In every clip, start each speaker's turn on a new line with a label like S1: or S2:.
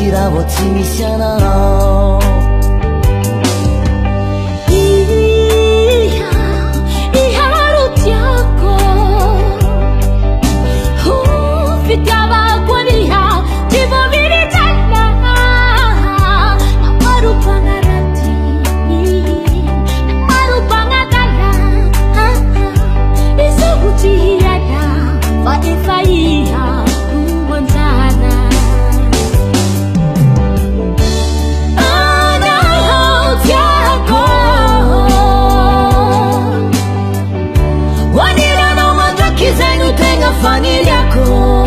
S1: 让我亲密想到。
S2: Família yako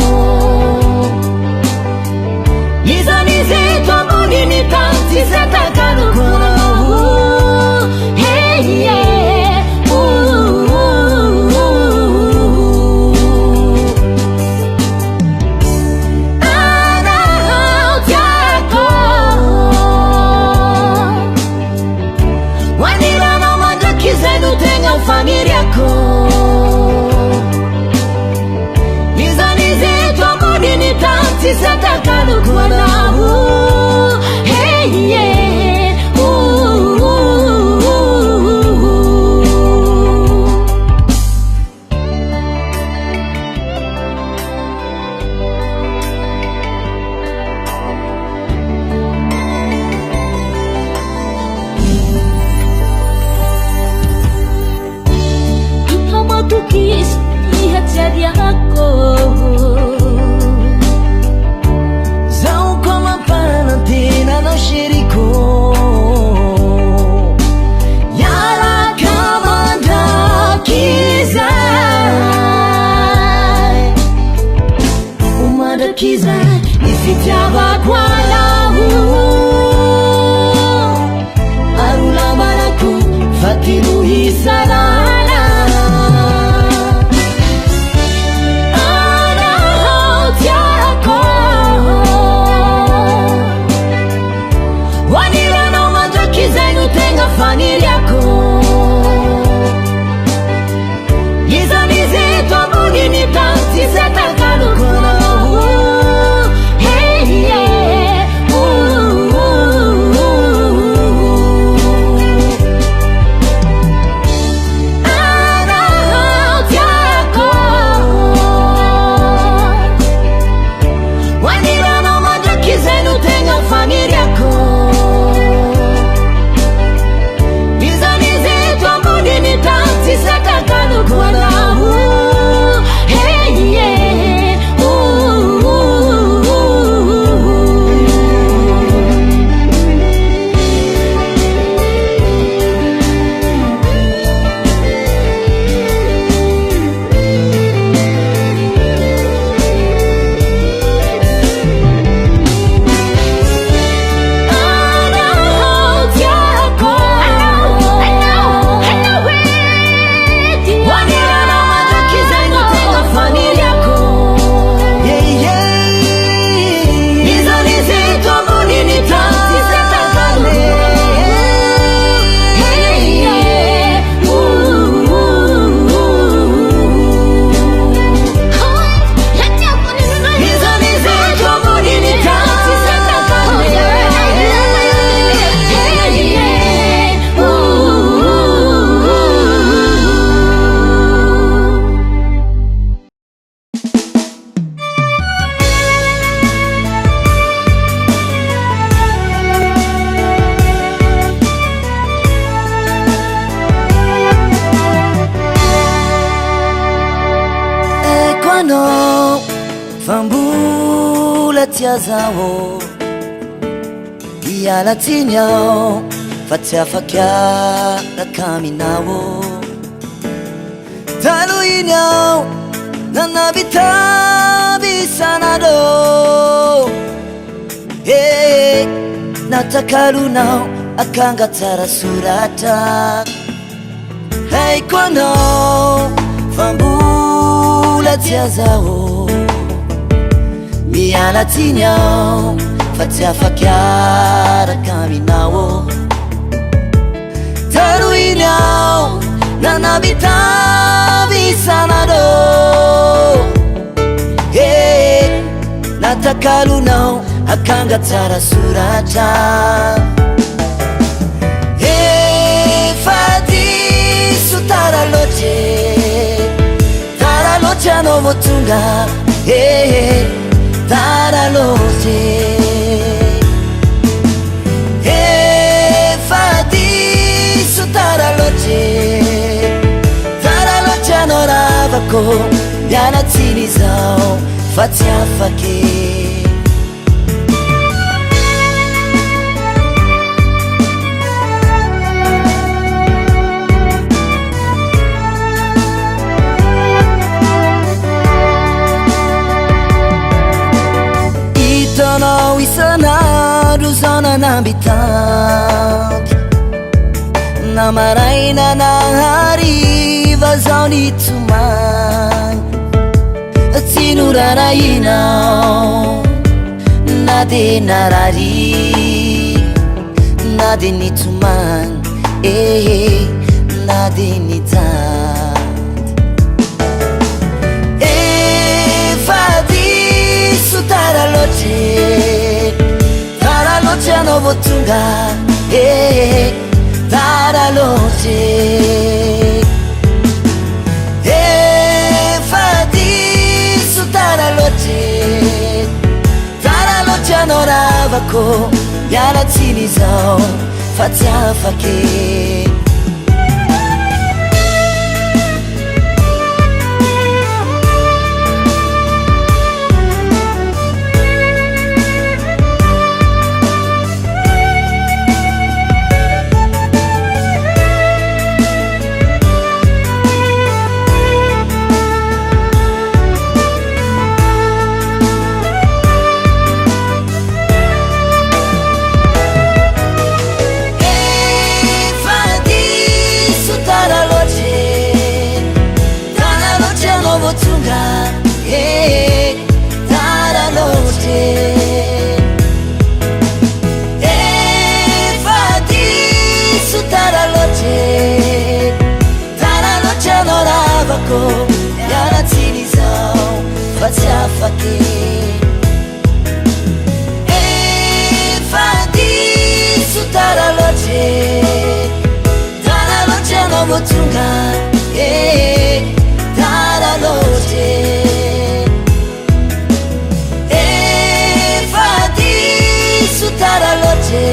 S2: Nizanize tua bonini tanti Zatakano kwa Hey yeah Ana yako Wanira no manda kizenu tenga família yako Zatakano kwa nahu Hey yeah Ihama tukis lihat jadi aku
S1: não xericou Yara kamanda kizai Uma da kizai Nifitava kwa lahu Arula baraku Fatilu hisalala Família yako Nizanize tua bonini tanti Zatakano kwa Hey yeah Ana yako Wanira no manda kizenu tenga família yako Zatakano kwa nahu Hey yeah Quando fambula tiazao Ia latinho Fatia fakia la caminao Taluinho Nana vitabi sanado Hey Natakarunao Akangatara surata Hey quando fambula tiazao Mia latinho Fatia fakiara caminao Taruinho Nana vitabi sanado Hey Natakarunao
S2: akangatara soratra efa diso tara loatra anao vo tonga tara loatra efa diso tara loatra anao ravako mialatsiny zao fa tsy afaky itanao isanandro zao nanambitandro na maraina na hariva zao nitomagny tsy norarahinao na de narary na de nitomagny na de nitandy efa diso tara loatra anao vo tonga tara loatra efa diso tara loatra anao ravako mialatsiny zao fa tsy afaky mialatsiny zao fa tsy afaky efa diso tara loatra anao vo tonga tara loatra efa diso tara loatra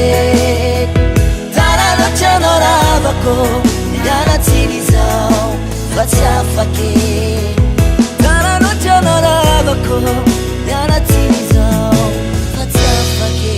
S2: anao ravako mialatsiny zao fa tsy afaky tara loatra anao ravako mialatsiny zao fa tsy afaky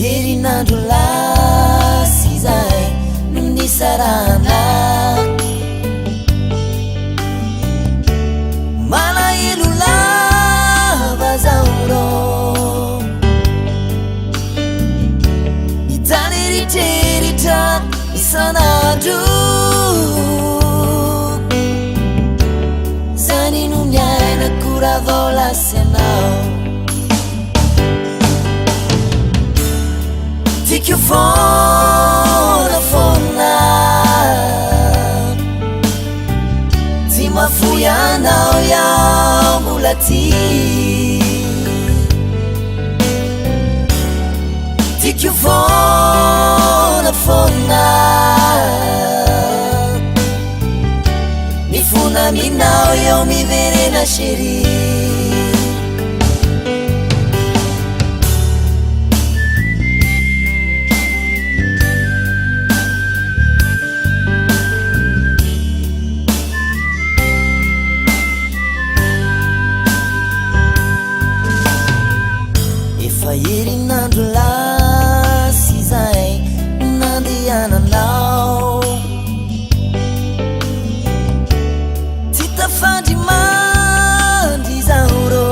S2: herinandro lasy zay no nisarana malahelo lava zao rô hitany eritreritra isanandro zany no miaina kora vao lasy anao Tico fona fona Ti mafuyanao ya mulati Tico fona fona Ni funa minao ya mi verena sheri
S3: herinandrolasy zay nandehananao tsy tafandry mandry zaho rô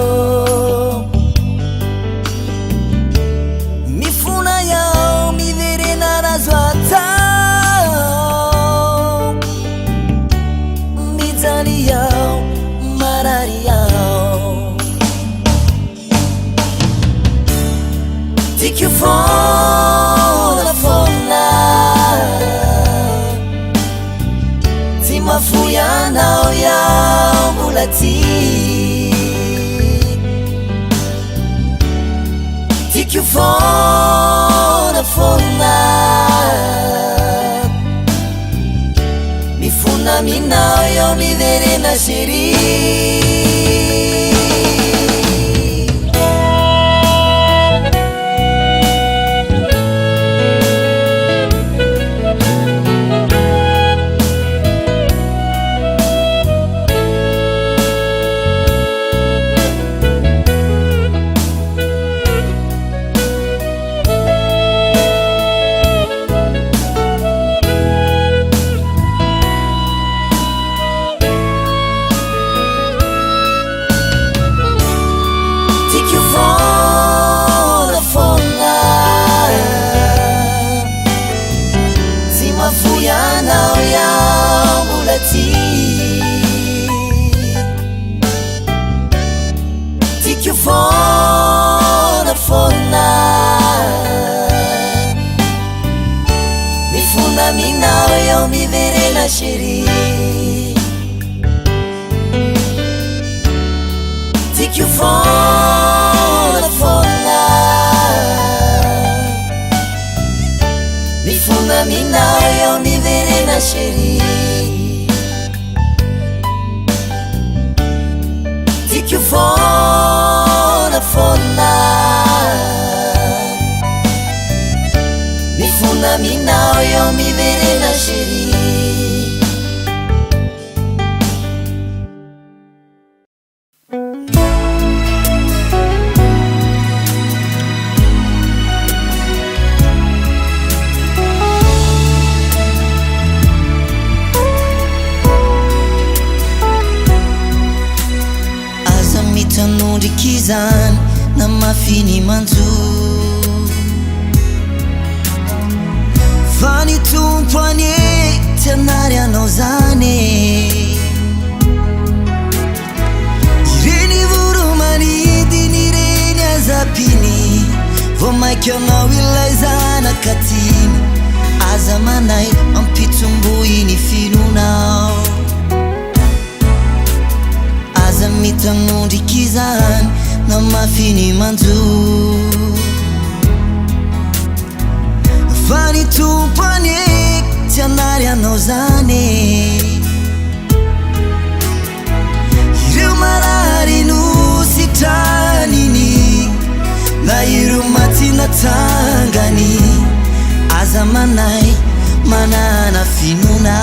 S3: mifona yao miverena razo atao mijany yao marary yao tiky fona fona tsy mafoy anao yao mbola ty tiky fona fona mifona minao yao miverena chéri mafuyanao yao mbola ty tiky fona fona mifona minao yao miverena chéri tiky fona fona mifona minao yao miverena chéri tiky fona fona mifona minao yao miverena chéri tanondrikizany na mafiny manjo fa ny tompo ane tianary anao zany ireny voro manidiny ireny azapiny vo maiky anao ilay zanakatiny aza manay ampitsomboiny finonao aza mitanondrikizany na mafiny manjo fa ny tompo ane tianary anao zany ireo marary no sitraniny na ireo matinatsangany aza manay manana finona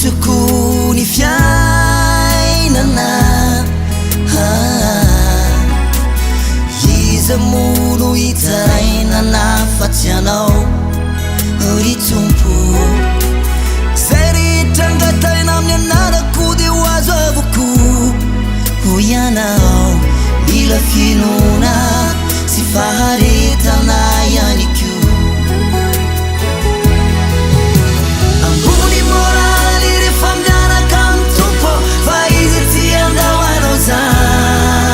S3: tokony fiainana iza mono hitarainana fa tsy anao ry tompo zay rehetrangataina amin'ny anarako de ho azo avoko ho ianao mila finona sy faharetana ihany ko ambony moraly rehefa miaraka amin'ny tompo fa izy tsy andao anao zany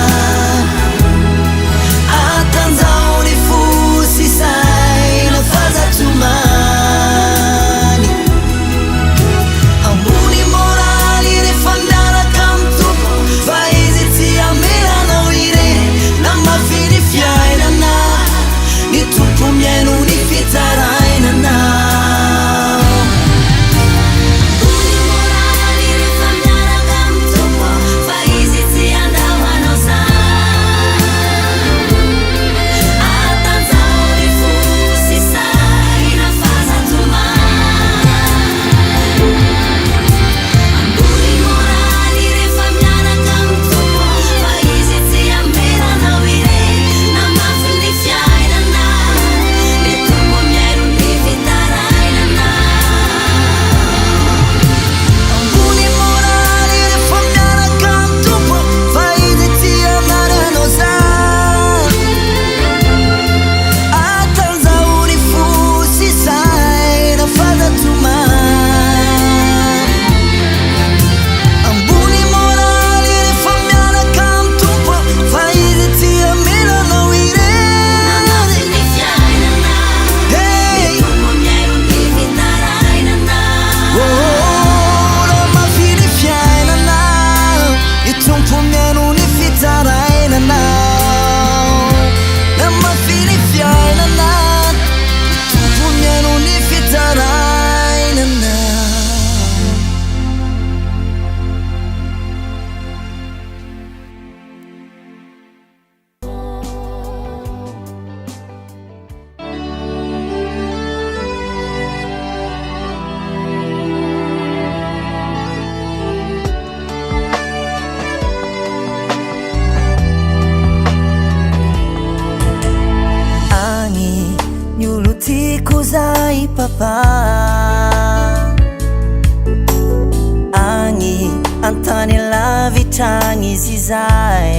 S3: papa agny antany lavitagny izy zay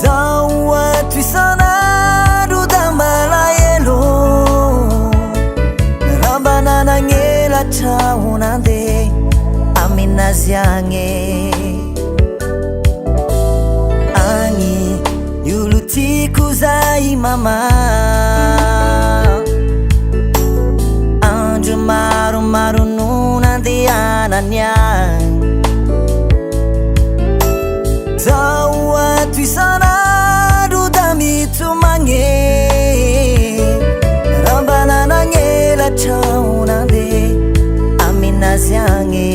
S3: zao ato isan'andro da malahelo ramba nanagneratra ho nandeha aminazy agny agny ny olo tiako zay mama andro maromaro no nandehanany agny zao ato isan'andro da mitomagny ramba nanagneratra ho nandeha aminazy agny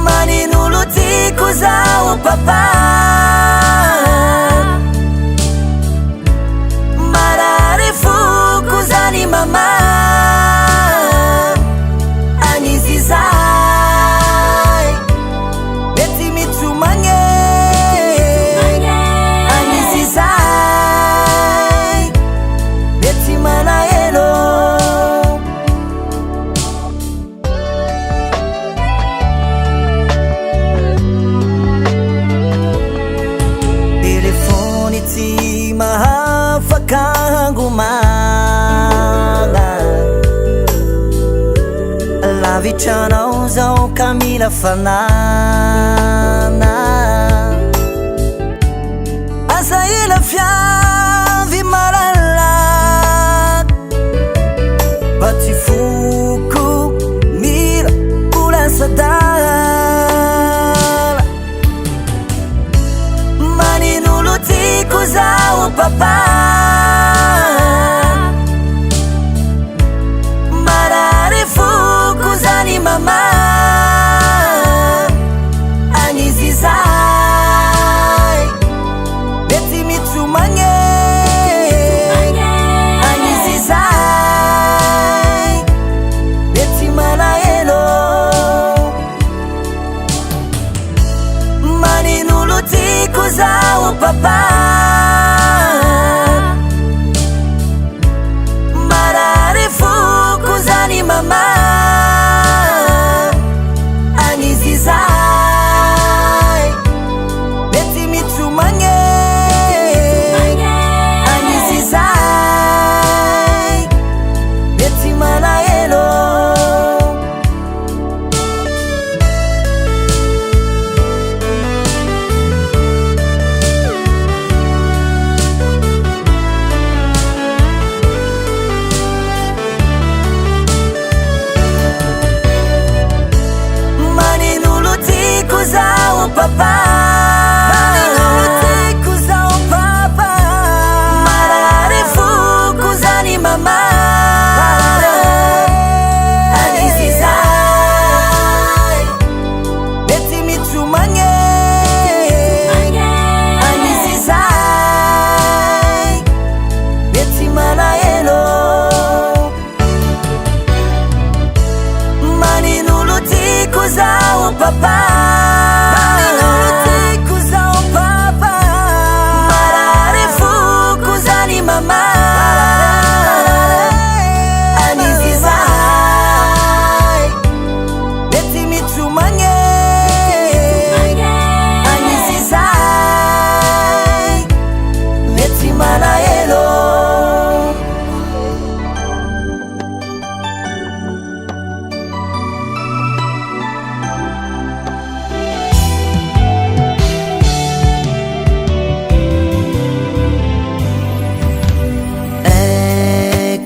S3: manin'olo tiako zao papa marary foko zany mama agnizy zay mety mitomagny agnizy zay mety malahelo telefony tsy mahafaka hangomagna lavitranao zao ka mila fanana asa ila fiavy malalaka baty foko mila olasadala manin'olo tiako zao papa marary foko zany mama agnizy zay mety mitomagny agnizy zay mety malahelo manin'olo tiako zao papa marary foko zany mama agnizy zay mety mitomagny agnizy zay mety malahelo manin'olo tiako zao papa manin'olo tiako zao papa marary foko zany mama agnizy zay mety mitomagny agnizy zay mety malahelo manin'olo tiako zao papa manin'olo tiako zao papa marary foko zany mama agnizy zay mety mitomagny agnizy zay mety malahelo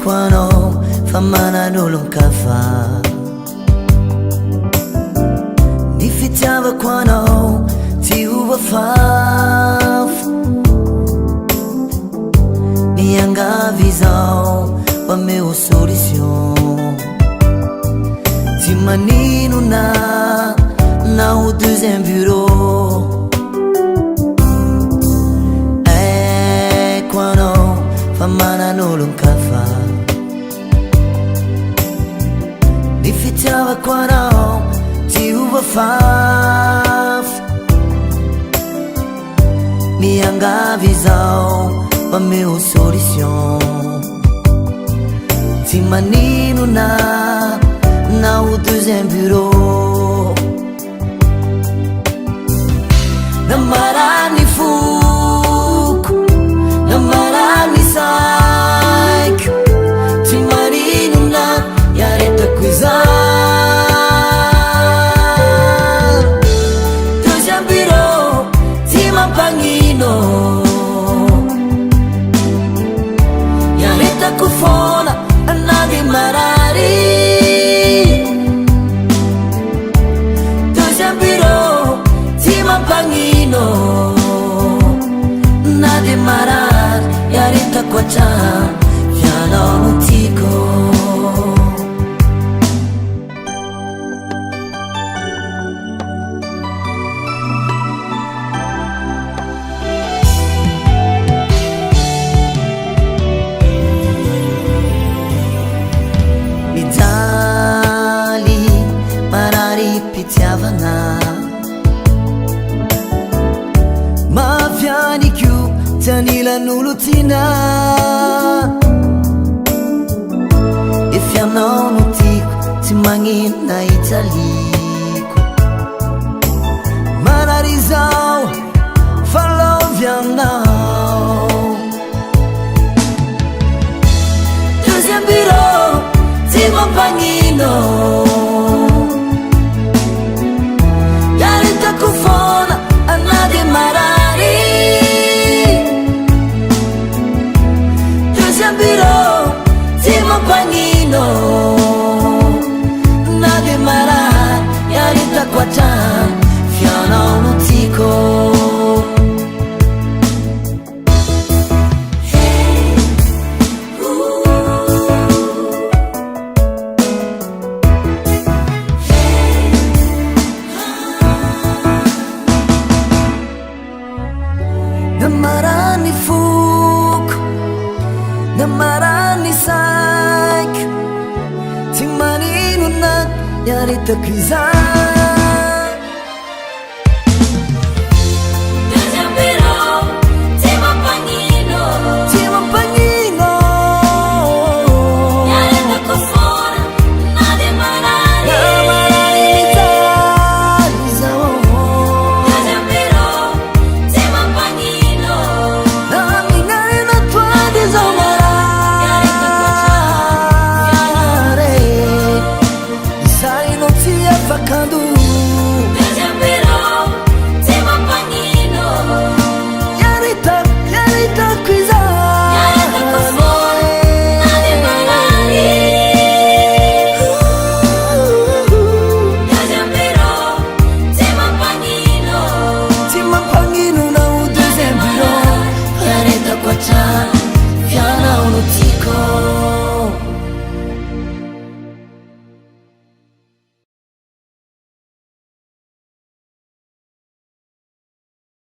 S3: quando fa manano l'uncafa mi fitava quando ti uva faf mi anga visão pa meu solução ti manino na o deuxième bureau quando fa manano l'uncafa mi fitava quando ti uva faf mi anga visão mameo solution. Ty manino na o deuxième bureau. Namarany foko, namarany saiko. Ty manino iaretako izany. Deuxième bureau, ty mampagnino. Iaretako fona na de marary. Deuxième bureau, ty mampagnino. Na de marary, iaretako hatrany fianao no tiako. Mijaly marary mpitiavana. Mafianiko tanilan'olo tiana. Efa ianao no tiako, tsy magnino na itsaliko. Marary zao falovy aminao. Deuxième bureau, ty mampagnino. Iaretako fona na de marary. Deuxième bureau, ty mampagnino. Na de marary, iaretako hatrany fianao no tiako. Namarany foko, namarany saiko. Ty manino iaretako izany.